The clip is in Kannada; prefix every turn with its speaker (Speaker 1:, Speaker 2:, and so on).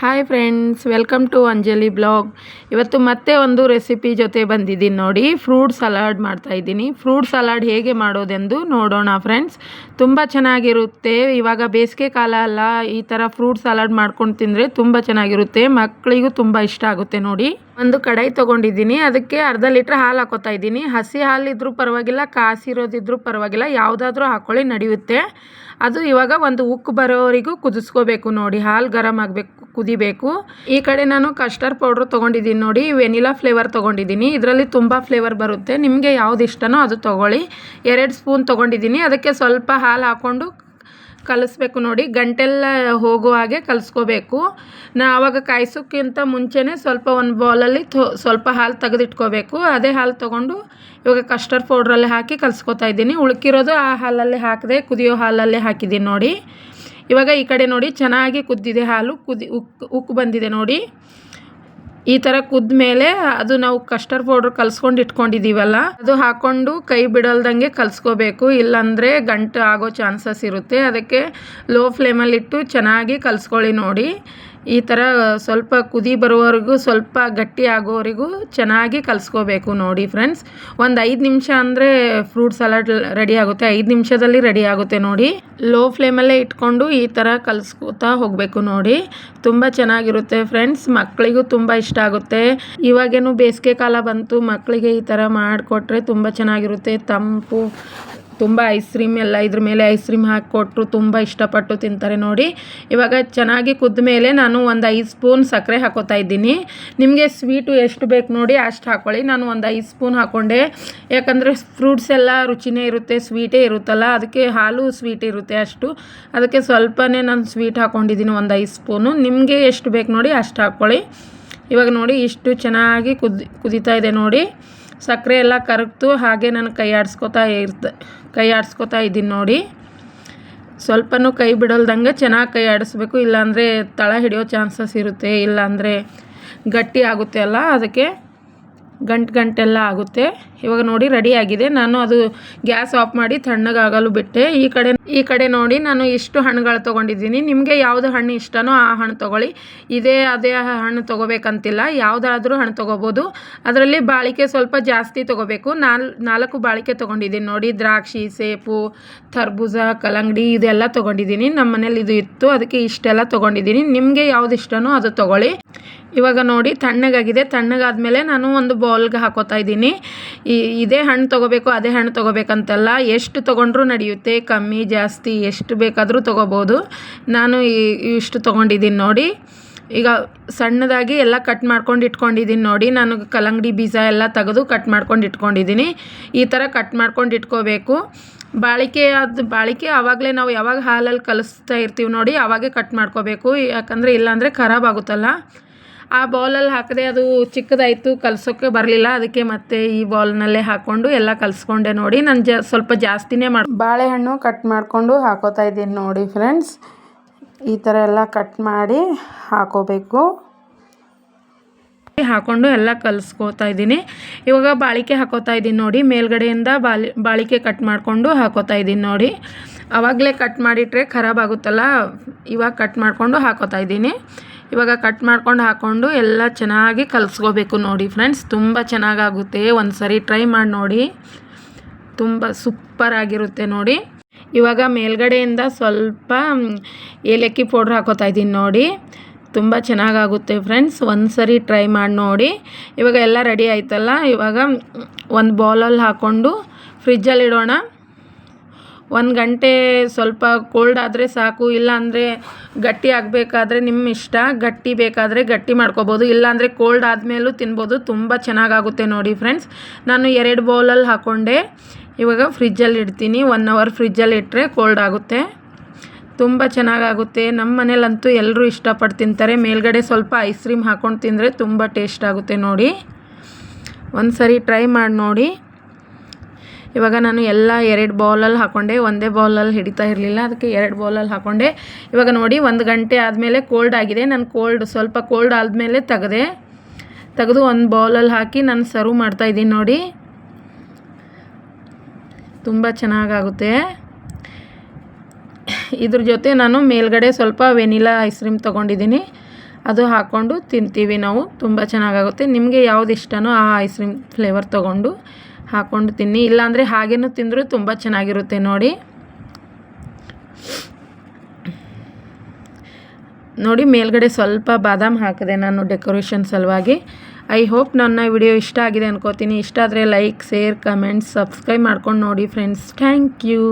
Speaker 1: Hi friends, welcome to Anjali blog. ಇವತ್ತು ಮತ್ತೆ ಒಂದು ರೆಸಿಪಿ ಜೊತೆ ಬಂದಿದ್ದೀನಿ ನೋಡಿ. ಫ್ರೂಟ್ ಸಲಾಡ್ ಮಾಡ್ತಾಯಿದ್ದೀನಿ. ಫ್ರೂಟ್ ಸಲಾಡ್ ಹೇಗೆ ಮಾಡೋದೆಂದು ನೋಡೋಣ ಫ್ರೆಂಡ್ಸ್. ತುಂಬ ಚೆನ್ನಾಗಿರುತ್ತೆ. ಇವಾಗ ಬೇಸಿಗೆ ಕಾಲ ಅಲ್ಲ, ಈ ಥರ ಫ್ರೂಟ್ ಸಲಾಡ್ ಮಾಡ್ಕೊಂಡು ತಿಂದರೆ ತುಂಬ ಚೆನ್ನಾಗಿರುತ್ತೆ. ಮಕ್ಕಳಿಗೂ ತುಂಬ ಇಷ್ಟ ಆಗುತ್ತೆ ನೋಡಿ. ಒಂದು ಕಡಾಯಿ ತೊಗೊಂಡಿದ್ದೀನಿ, ಅದಕ್ಕೆ ಅರ್ಧ ಲೀಟ್ರ್ ಹಾಲು ಹಾಕೋತಾ ಇದ್ದೀನಿ. ಹಸಿ ಹಾಲಿದ್ರೂ ಪರವಾಗಿಲ್ಲ, ಕಾಸಿರೋದಿದ್ರೂ ಪರವಾಗಿಲ್ಲ, ಯಾವುದಾದ್ರೂ ಹಾಕ್ಕೊಳ್ಳಿ ನಡೆಯುತ್ತೆ. ಅದು ಇವಾಗ ಒಂದು ಉಕ್ಕು ಬರೋವರೆಗೂ ಕುದಿಸ್ಕೋಬೇಕು ನೋಡಿ. ಹಾಲು ಗರಮ್ ಆಗಬೇಕು, ಕುದಿಬೇಕು. ಈ ಕಡೆ ನಾನು ಕಸ್ಟರ್ಡ್ ಪೌಡ್ರ್ ತೊಗೊಂಡಿದ್ದೀನಿ ನೋಡಿ. ವೆನಿಲಾ ಫ್ಲೇವರ್ ತೊಗೊಂಡಿದ್ದೀನಿ. ಇದರಲ್ಲಿ ತುಂಬ ಫ್ಲೇವರ್ ಬರುತ್ತೆ. ನಿಮಗೆ ಯಾವ್ದು ಇಷ್ಟನೋ ಅದು ತೊಗೊಳ್ಳಿ. 2 ಸ್ಪೂನ್ ತೊಗೊಂಡಿದ್ದೀನಿ. ಅದಕ್ಕೆ ಸ್ವಲ್ಪ ಹಾಲು ಹಾಕ್ಕೊಂಡು ಕಲಿಸ್ಬೇಕು ನೋಡಿ. ಗಂಟೆಲ್ಲ ಹೋಗುವ ಹಾಗೆ ಕಲಿಸ್ಕೋಬೇಕು. ಆವಾಗ ಕಾಯಿಸೋಕ್ಕಿಂತ ಮುಂಚೆನೇ ಸ್ವಲ್ಪ ಒಂದು ಬೌಲಲ್ಲಿ ಸ್ವಲ್ಪ ಹಾಲು ತೆಗೆದಿಟ್ಕೋಬೇಕು. ಅದೇ ಹಾಲು ತೊಗೊಂಡು ಇವಾಗ ಕಸ್ಟರ್ಡ್ ಪೌಡ್ರಲ್ಲಿ ಹಾಕಿ ಕಲಿಸ್ಕೊತಾ ಇದ್ದೀನಿ. ಉಳ್ಕಿರೋದು ಆ ಹಾಲಲ್ಲಿ ಹಾಕಿದೆ, ಕುದಿಯೋ ಹಾಲಲ್ಲೇ ಹಾಕಿದ್ದೀನಿ ನೋಡಿ. ಇವಾಗ ಈ ಕಡೆ ನೋಡಿ ಚೆನ್ನಾಗಿ ಕುದ್ದಿದೆ ಹಾಲು, ಉಕ್ಕು ಬಂದಿದೆ ನೋಡಿ. ಈ ಥರ ಕುದ್ದ ಮೇಲೆ ಅದು ನಾವು ಕಸ್ಟರ್ಡ್ ಪೌಡ್ರ್ ಕಲಿಸ್ಕೊಂಡು ಇಟ್ಕೊಂಡಿದ್ದೀವಲ್ಲ, ಅದು ಹಾಕ್ಕೊಂಡು ಕೈ ಬಿಡಲ್ದಂಗೆ ಕಲಿಸ್ಕೋಬೇಕು. ಇಲ್ಲಾಂದರೆ ಗಂಟು ಆಗೋ ಚಾನ್ಸಸ್ ಇರುತ್ತೆ. ಅದಕ್ಕೆ ಲೋ ಫ್ಲೇಮಲ್ಲಿಟ್ಟು ಚೆನ್ನಾಗಿ ಕಲಿಸ್ಕೊಳ್ಳಿ ನೋಡಿ. ಈ ಥರ ಸ್ವಲ್ಪ ಕುದಿ ಬರೋವರೆಗೂ, ಸ್ವಲ್ಪ ಗಟ್ಟಿ ಆಗೋವರೆಗೂ ಚೆನ್ನಾಗಿ ಕಲಿಸ್ಕೋಬೇಕು ನೋಡಿ ಫ್ರೆಂಡ್ಸ್. ಒಂದು 5 ನಿಮಿಷ ಅಂದರೆ ಫ್ರೂಟ್ ಸಲಾಡ್ ರೆಡಿ ಆಗುತ್ತೆ. 5 ನಿಮಿಷದಲ್ಲಿ ರೆಡಿ ಆಗುತ್ತೆ ನೋಡಿ. ಲೋ ಫ್ಲೇಮಲ್ಲೇ ಇಟ್ಕೊಂಡು ಈ ಥರ ಕಲಿಸ್ಕೋತಾ ಹೋಗಬೇಕು ನೋಡಿ. ತುಂಬ ಚೆನ್ನಾಗಿರುತ್ತೆ ಫ್ರೆಂಡ್ಸ್. ಮಕ್ಕಳಿಗೂ ತುಂಬ ಇಷ್ಟ ಆಗುತ್ತೆ. ಇವಾಗೇನು ಬೇಸಿಗೆ ಕಾಲ ಬಂತು, ಮಕ್ಕಳಿಗೆ ಈ ಥರ ಮಾಡಿಕೊಟ್ರೆ ತುಂಬ ಚೆನ್ನಾಗಿರುತ್ತೆ. ತಂಪು, ತುಂಬ ಐಸ್ ಕ್ರೀಮ್ ಎಲ್ಲ ಇದ್ರ ಮೇಲೆ ಐಸ್ ಕ್ರೀಮ್ ಹಾಕಿಕೊಟ್ರು ತುಂಬ ಇಷ್ಟಪಟ್ಟು ತಿಂತಾರೆ ನೋಡಿ. ಇವಾಗ ಚೆನ್ನಾಗಿ ಕುದ್ದ ಮೇಲೆ ನಾನು ಒಂದು 5 ಸ್ಪೂನ್ ಸಕ್ಕರೆ ಹಾಕೋತಾ ಇದ್ದೀನಿ. ನಿಮಗೆ ಸ್ವೀಟು ಎಷ್ಟು ಬೇಕು ನೋಡಿ ಅಷ್ಟು ಹಾಕ್ಕೊಳ್ಳಿ. ನಾನು ಒಂದು 5 ಸ್ಪೂನ್ ಹಾಕ್ಕೊಂಡೆ. ಯಾಕಂದರೆ ಫ್ರೂಟ್ಸ್ ಎಲ್ಲ ರುಚಿನೇ ಇರುತ್ತೆ, ಸ್ವೀಟೇ ಇರುತ್ತಲ್ಲ, ಅದಕ್ಕೆ ಹಾಲು ಸ್ವೀಟ್ ಇರುತ್ತೆ ಅಷ್ಟು. ಅದಕ್ಕೆ ಸ್ವಲ್ಪನೇ ನಾನು ಸ್ವೀಟ್ ಹಾಕ್ಕೊಂಡಿದ್ದೀನಿ, ಒಂದು 5 ಸ್ಪೂನು. ನಿಮಗೆ ಎಷ್ಟು ಬೇಕು ನೋಡಿ ಅಷ್ಟು ಹಾಕ್ಕೊಳ್ಳಿ. ಇವಾಗ ನೋಡಿ ಇಷ್ಟು ಚೆನ್ನಾಗಿ ಕುದೀತಾ ಇದೆ ನೋಡಿ. ಸಕ್ಕರೆ ಎಲ್ಲ ಕರಗ್ತು. ಹಾಗೆ ನಾನು ಕೈ ಆಡಿಸ್ಕೊತಾ ಇದ್ದೀನಿ ನೋಡಿ. ಸ್ವಲ್ಪನೂ ಕೈ ಬಿಡಲ್ದಂಗೆ ಚೆನ್ನಾಗಿ ಕೈ ಆಡಿಸ್ಬೇಕು. ಇಲ್ಲಾಂದರೆ ತಳ ಹಿಡಿಯೋ ಚಾನ್ಸಸ್ ಇರುತ್ತೆ, ಇಲ್ಲಾಂದರೆ ಗಟ್ಟಿ ಆಗುತ್ತೆ ಅಲ್ಲ, ಅದಕ್ಕೆ ಗಂಟೆಲ್ಲ ಆಗುತ್ತೆ. ಇವಾಗ ನೋಡಿ ರೆಡಿ ಆಗಿದೆ. ನಾನು ಅದು ಗ್ಯಾಸ್ ಆಫ್ ಮಾಡಿ ತಣ್ಣಗಾಗಲು ಬಿಟ್ಟೆ. ಈ ಕಡೆ ನೋಡಿ ನಾನು ಇಷ್ಟು ಹಣ್ಣುಗಳು ತೊಗೊಂಡಿದ್ದೀನಿ. ನಿಮಗೆ ಯಾವುದು ಹಣ್ಣು ಇಷ್ಟನೋ ಆ ಹಣ್ಣು ತೊಗೊಳ್ಳಿ. ಅದೇ ಹಣ್ಣು ತೊಗೋಬೇಕಂತಿಲ್ಲ, ಯಾವುದಾದ್ರೂ ಹಣ್ಣು ತೊಗೋಬೋದು. ಅದರಲ್ಲಿ ಬಾಳಿಕೆ ಸ್ವಲ್ಪ ಜಾಸ್ತಿ ತೊಗೋಬೇಕು. 4 ಬಾಳಿಕೆ ತೊಗೊಂಡಿದ್ದೀನಿ ನೋಡಿ. ದ್ರಾಕ್ಷಿ, ಸೇಬು, ತರ್ಬೂಜ, ಕಲ್ಲಂಗಡಿ ಇದೆಲ್ಲ ತೊಗೊಂಡಿದ್ದೀನಿ. ನಮ್ಮ ಮನೇಲಿ ಇದು ಇತ್ತು, ಅದಕ್ಕೆ ಇಷ್ಟೆಲ್ಲ ತೊಗೊಂಡಿದ್ದೀನಿ. ನಿಮಗೆ ಯಾವ್ದು ಇಷ್ಟನೋ ಅದು ತೊಗೊಳ್ಳಿ. ಇವಾಗ ನೋಡಿ ತಣ್ಣಗಾಗಿದೆ. ತಣ್ಣಗಾದ್ಮೇಲೆ ನಾನು ಒಂದು ಬೌಲ್ಗೆ ಹಾಕೋತಾ ಇದ್ದೀನಿ. ಇದೇ ಹಣ್ಣು ತೊಗೋಬೇಕು, ಅದೇ ಹಣ್ಣು ತೊಗೋಬೇಕಂತಲ್ಲ, ಎಷ್ಟು ತೊಗೊಂಡ್ರೂ ನಡೆಯುತ್ತೆ. ಕಮ್ಮಿ ಜಾಸ್ತಿ ಎಷ್ಟು ಬೇಕಾದರೂ ತೊಗೋಬೋದು. ನಾನು ಇಷ್ಟು ತೊಗೊಂಡಿದ್ದೀನಿ ನೋಡಿ. ಈಗ ಸಣ್ಣದಾಗಿ ಎಲ್ಲ ಕಟ್ ಮಾಡ್ಕೊಂಡು ಇಟ್ಕೊಂಡಿದ್ದೀನಿ ನೋಡಿ. ನಾನು ಕಲ್ಲಂಗಡಿ ಬೀಜ ಎಲ್ಲ ತೆಗೆದು ಕಟ್ ಮಾಡ್ಕೊಂಡು ಇಟ್ಕೊಂಡಿದ್ದೀನಿ. ಈ ಥರ ಕಟ್ ಮಾಡ್ಕೊಂಡು ಇಟ್ಕೋಬೇಕು. ಬಾಳಿಕೆ ಆವಾಗಲೇ ನಾವು ಯಾವಾಗ ಹಾಲಲ್ಲಿ ಕಲಿಸ್ತಾ ಇರ್ತೀವಿ ನೋಡಿ, ಆವಾಗೇ ಕಟ್ ಮಾಡ್ಕೋಬೇಕು. ಯಾಕಂದರೆ ಇಲ್ಲಾಂದರೆ ಖರಾಬ್ ಆಗುತ್ತಲ್ಲ. ಆ ಬೌಲಲ್ಲಿ ಹಾಕಿದೆ, ಅದು ಚಿಕ್ಕದಾಯಿತು, ಕಲಿಸೋಕ್ಕೆ ಬರಲಿಲ್ಲ. ಅದಕ್ಕೆ ಮತ್ತೆ ಈ ಬೌಲ್ನಲ್ಲೇ ಹಾಕ್ಕೊಂಡು ಎಲ್ಲ ಕಲಿಸ್ಕೊಂಡೆ ನೋಡಿ. ನಾನು ಸ್ವಲ್ಪ ಜಾಸ್ತಿನೇ ಬಾಳೆಹಣ್ಣು ಕಟ್ ಮಾಡಿಕೊಂಡು ಹಾಕೋತಾ ಇದ್ದೀನಿ ನೋಡಿ ಫ್ರೆಂಡ್ಸ್. ಈ ಥರ ಎಲ್ಲ ಕಟ್ ಮಾಡಿ ಹಾಕೋಬೇಕು. ಹಾಕ್ಕೊಂಡು ಎಲ್ಲ ಕಲಿಸ್ಕೋತಾ ಇದ್ದೀನಿ. ಇವಾಗ ಬಾಳಿಕೆ ಹಾಕೋತಾ ಇದ್ದೀನಿ ನೋಡಿ. ಮೇಲ್ಗಡೆಯಿಂದ ಬಾಳಿಕೆ ಕಟ್ ಮಾಡಿಕೊಂಡು ಹಾಕೋತಾ ಇದ್ದೀನಿ ನೋಡಿ. ಆವಾಗಲೇ ಕಟ್ ಮಾಡಿಟ್ರೆ ಖರಾಬ್ ಆಗುತ್ತಲ್ಲ, ಇವಾಗ ಕಟ್ ಮಾಡಿಕೊಂಡು ಹಾಕೋತಾ ಇದ್ದೀನಿ. ಇವಾಗ ಕಟ್ ಮಾಡ್ಕೊಂಡು ಹಾಕ್ಕೊಂಡು ಎಲ್ಲ ಚೆನ್ನಾಗಿ ಕಲಿಸ್ಕೋಬೇಕು ನೋಡಿ ಫ್ರೆಂಡ್ಸ್. ತುಂಬ ಚೆನ್ನಾಗಾಗುತ್ತೆ. ಒಂದು ಸರಿ ಟ್ರೈ ಮಾಡಿ ನೋಡಿ, ತುಂಬ ಸೂಪರ್ ಆಗಿರುತ್ತೆ ನೋಡಿ. ಇವಾಗ ಮೇಲ್ಗಡೆಯಿಂದ ಸ್ವಲ್ಪ ಏಲಕ್ಕಿ ಪೌಡ್ರ್ ಹಾಕೋತಾ ಇದ್ದೀನಿ ನೋಡಿ. ತುಂಬ ಚೆನ್ನಾಗಾಗುತ್ತೆ ಫ್ರೆಂಡ್ಸ್. ಒಂದು ಸರಿ ಟ್ರೈ ಮಾಡಿ ನೋಡಿ. ಇವಾಗ ಎಲ್ಲ ರೆಡಿ ಆಯ್ತಲ್ಲ, ಇವಾಗ ಒಂದು ಬೌಲಲ್ಲಿ ಹಾಕ್ಕೊಂಡು ಫ್ರಿಜ್ಜಲ್ಲಿ ಇಡೋಣ. 1 ಗಂಟೆ ಸ್ವಲ್ಪ ಕೋಲ್ಡ್ ಆದರೆ ಸಾಕು. ಇಲ್ಲಾಂದರೆ ಗಟ್ಟಿ ಆಗಬೇಕಾದ್ರೆ ನಿಮ್ಮ ಇಷ್ಟ. ಗಟ್ಟಿ ಬೇಕಾದರೆ ಗಟ್ಟಿ ಮಾಡ್ಕೋಬೋದು, ಇಲ್ಲಾಂದರೆ ಕೋಲ್ಡ್ ಆದಮೇಲೂ ತಿನ್ಬೋದು. ತುಂಬ ಚೆನ್ನಾಗಾಗುತ್ತೆ ನೋಡಿ ಫ್ರೆಂಡ್ಸ್. ನಾನು 2 ಬೌಲಲ್ಲಿ ಹಾಕ್ಕೊಂಡೆ. ಇವಾಗ ಫ್ರಿಜ್ಜಲ್ಲಿ ಇಡ್ತೀನಿ. 1 ಅವರ್ ಫ್ರಿಜ್ಜಲ್ಲಿ ಇಟ್ಟರೆ ಕೋಲ್ಡ್ ಆಗುತ್ತೆ. ತುಂಬ ಚೆನ್ನಾಗಾಗುತ್ತೆ. ನಮ್ಮ ಮನೇಲಂತೂ ಎಲ್ಲರೂ ಇಷ್ಟಪಟ್ಟು ತಿಂತಾರೆ. ಮೇಲ್ಗಡೆ ಸ್ವಲ್ಪ ಐಸ್ ಕ್ರೀಮ್ ಹಾಕ್ಕೊಂಡು ತಿಂದರೆ ತುಂಬ ಟೇಸ್ಟ್ ಆಗುತ್ತೆ ನೋಡಿ. ಒಂದು ಸರಿ ಟ್ರೈ ಮಾಡಿ ನೋಡಿ. ಇವಾಗ ನಾನು ಎಲ್ಲ 2 ಬೌಲಲ್ಲಿ ಹಾಕ್ಕೊಂಡೆ. ಒಂದೇ ಬೌಲಲ್ಲಿ ಹಿಡಿತಾ ಇರಲಿಲ್ಲ, ಅದಕ್ಕೆ 2 ಬೌಲಲ್ಲಿ ಹಾಕ್ಕೊಂಡೆ. ಇವಾಗ ನೋಡಿ 1 ಗಂಟೆ ಆದಮೇಲೆ ಕೋಲ್ಡ್ ಆಗಿದೆ. ನಾನು ಸ್ವಲ್ಪ ಕೋಲ್ಡ್ ಆದಮೇಲೆ ತೆಗೆದು ಒಂದು ಬೌಲಲ್ಲಿ ಹಾಕಿ ನಾನು ಸರ್ವ್ ಮಾಡ್ತಾಯಿದ್ದೀನಿ ನೋಡಿ. ತುಂಬ ಚೆನ್ನಾಗಾಗುತ್ತೆ. ಇದ್ರ ಜೊತೆ ನಾನು ಮೇಲ್ಗಡೆ ಸ್ವಲ್ಪ ವೆನಿಲಾ ಐಸ್ ಕ್ರೀಮ್ ತೊಗೊಂಡಿದ್ದೀನಿ. ಅದು ಹಾಕ್ಕೊಂಡು ತಿಂತೀವಿ ನಾವು. ತುಂಬ ಚೆನ್ನಾಗಾಗುತ್ತೆ. ನಿಮಗೆ ಯಾವ್ದು ಇಷ್ಟನೋ ಆ ಐಸ್ ಕ್ರೀಮ್ ಫ್ಲೇವರ್ ತೊಗೊಂಡು ಹಾಕ್ಕೊಂಡು ತಿನ್ನಿ. ಇಲ್ಲಾಂದರೆ ಹಾಗೇನೂ ತಿಂದರೂ ತುಂಬ ಚೆನ್ನಾಗಿರುತ್ತೆ ನೋಡಿ. ನೋಡಿ ಮೇಲ್ಗಡೆ ಸ್ವಲ್ಪ ಬಾದಾಮ್ ಹಾಕಿದೆ ನಾನು ಡೆಕೋರೇಷನ್ ಸಲುವಾಗಿ. ಐ ಹೋಪ್ ನನ್ನ ವಿಡಿಯೋ ಇಷ್ಟ ಆಗಿದೆ ಅನ್ಕೋತೀನಿ. ಇಷ್ಟ ಆದರೆ ಲೈಕ್, ಶೇರ್, ಕಮೆಂಟ್ಸ್, ಸಬ್ಸ್ಕ್ರೈಬ್ ಮಾಡ್ಕೊಂಡು ನೋಡಿ ಫ್ರೆಂಡ್ಸ್. Thank you.